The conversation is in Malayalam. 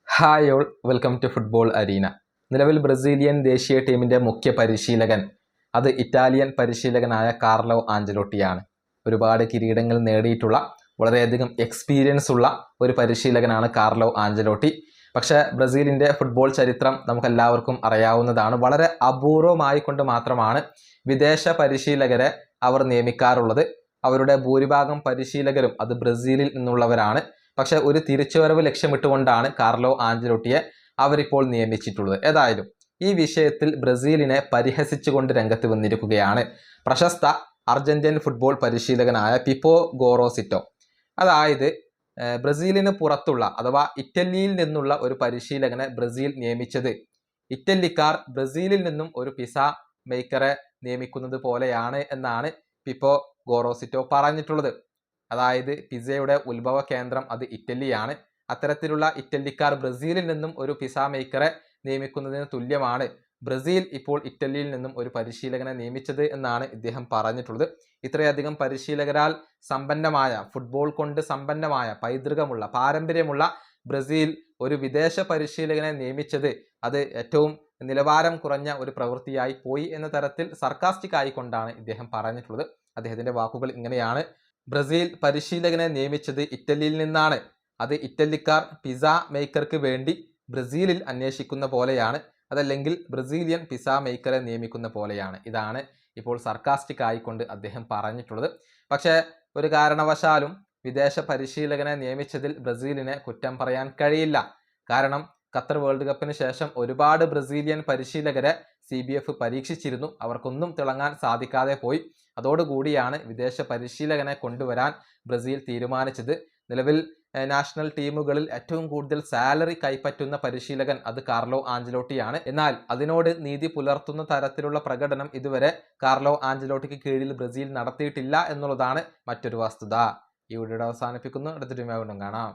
Hi all, welcome to football arena. നിലവിൽ ബ്രസീലിയൻ ദേശീയ ടീമിൻ്റെ മുഖ്യ പരിശീലകൻ അത് ഇറ്റാലിയൻ പരിശീലകനായ കാർലോ ആഞ്ചലോട്ടിയാണ്. ഒരുപാട് കിരീടങ്ങൾ നേടിയിട്ടുള്ള വളരെയധികം എക്സ്പീരിയൻസ് ഉള്ള ഒരു പരിശീലകനാണ് കാർലോ ആഞ്ചലോട്ടി. പക്ഷേ ബ്രസീലിൻ്റെ ഫുട്ബോൾ ചരിത്രം നമുക്കെല്ലാവർക്കും അറിയാവുന്നതാണ്. വളരെ അപൂർവമായി കൊണ്ട് മാത്രമാണ് വിദേശ പരിശീലകരെ അവർ നിയമിക്കാറുള്ളത്. അവരുടെ ഭൂരിഭാഗം പരിശീലകരും അത് ബ്രസീലിൽ നിന്നുള്ളവരാണ്. പക്ഷെ ഒരു തിരിച്ചുവരവ് ലക്ഷ്യമിട്ടുകൊണ്ടാണ് കാർലോ ആഞ്ചലോട്ടിയെ അവരിപ്പോൾ നിയമിച്ചിട്ടുള്ളത്. ഏതായാലും ഈ വിഷയത്തിൽ ബ്രസീലിനെ പരിഹസിച്ചുകൊണ്ട് രംഗത്ത് വന്നിരിക്കുകയാണ് പ്രശസ്ത അർജന്റീൻ ഫുട്ബോൾ പരിശീലകനായ പിപ്പോ ഗോറോസിറ്റോ. അതായത് ബ്രസീലിന് പുറത്തുള്ള അഥവാ ഇറ്റലിയിൽ നിന്നുള്ള ഒരു പരിശീലകനെ ബ്രസീൽ നിയമിച്ചത് ഇറ്റലിക്കാർ ബ്രസീലിൽ നിന്നും ഒരു പിസ മേക്കറെ നിയമിക്കുന്നത് പോലെയാണ് എന്നാണ് പിപ്പോ ഗോറോസിറ്റോ പറഞ്ഞിട്ടുള്ളത്. അതായത് പിസയുടെ ഉത്ഭവ കേന്ദ്രം അത് ഇറ്റലിയാണ്. അത്തരത്തിലുള്ള ഇറ്റലിക്കാർ ബ്രസീലിൽ നിന്നും ഒരു പിസ മേക്കറെ നിയമിക്കുന്നതിന് തുല്യമാണ് ബ്രസീൽ ഇപ്പോൾ ഇറ്റലിയിൽ നിന്നും ഒരു പരിശീലകനെ നിയമിച്ചത് എന്നാണ് ഇദ്ദേഹം പറഞ്ഞിട്ടുള്ളത്. ഇത്രയധികം പരിശീലകരാൽ സമ്പന്നമായ, ഫുട്ബോൾ കൊണ്ട് സമ്പന്നമായ, പൈതൃകമുള്ള, പാരമ്പര്യമുള്ള ബ്രസീൽ ഒരു വിദേശ പരിശീലകനെ നിയമിച്ചത് അത് ഏറ്റവും നിലവാരം കുറഞ്ഞ ഒരു പ്രവൃത്തിയായി പോയി എന്ന തരത്തിൽ സർക്കാസ്റ്റിക് ആയിക്കൊണ്ടാണ് ഇദ്ദേഹം പറഞ്ഞിട്ടുള്ളത്. അദ്ദേഹത്തിന്റെ വാക്കുകൾ ഇങ്ങനെയാണ്: ബ്രസീൽ പരിശീലകനെ നിയമിച്ചത് ഇറ്റലിയിൽ നിന്നാണ്. അത് ഇറ്റലിക്കാർ പിസ മേക്കർക്ക് വേണ്ടി ബ്രസീലിൽ അന്വേഷിക്കുന്ന പോലെയാണ്. അതല്ലെങ്കിൽ ബ്രസീലിയൻ പിസ മേക്കറെ നിയമിക്കുന്ന പോലെയാണ്. ഇതാണ് ഇപ്പോൾ സർക്കാസ്റ്റിക് ആയിക്കൊണ്ട് അദ്ദേഹം പറഞ്ഞിട്ടുള്ളത്. പക്ഷേ ഒരു കാരണവശാലും വിദേശ പരിശീലകനെ നിയമിച്ചതിൽ ബ്രസീലിനെ കുറ്റം പറയാൻ കഴിയില്ല. കാരണം ഖത്തർ വേൾഡ് കപ്പിന് ശേഷം ഒരുപാട് ബ്രസീലിയൻ പരിശീലകരെ CBF പരീക്ഷിച്ചിരുന്നു. അവർക്കൊന്നും തിളങ്ങാൻ സാധിക്കാതെ പോയി. അതോടുകൂടിയാണ് വിദേശ പരിശീലകനെ കൊണ്ടുവരാൻ ബ്രസീൽ തീരുമാനിച്ചത്. നിലവിൽ നാഷണൽ ടീമുകളിൽ ഏറ്റവും കൂടുതൽ സാലറി കൈപ്പറ്റുന്ന പരിശീലകൻ അത് കാർലോ ആഞ്ചലോട്ടിയാണ്. എന്നാൽ അതിനോട് നീതി പുലർത്തുന്ന തരത്തിലുള്ള പ്രകടനം ഇതുവരെ കാർലോ ആഞ്ചലോട്ടിക്ക് കീഴിൽ ബ്രസീൽ നടത്തിയിട്ടില്ല എന്നുള്ളതാണ് മറ്റൊരു വസ്തുത. ഈ വീഡിയോ അവസാനിപ്പിക്കുന്നു. അടുത്തൊരു വീണ്ടും കാണാം.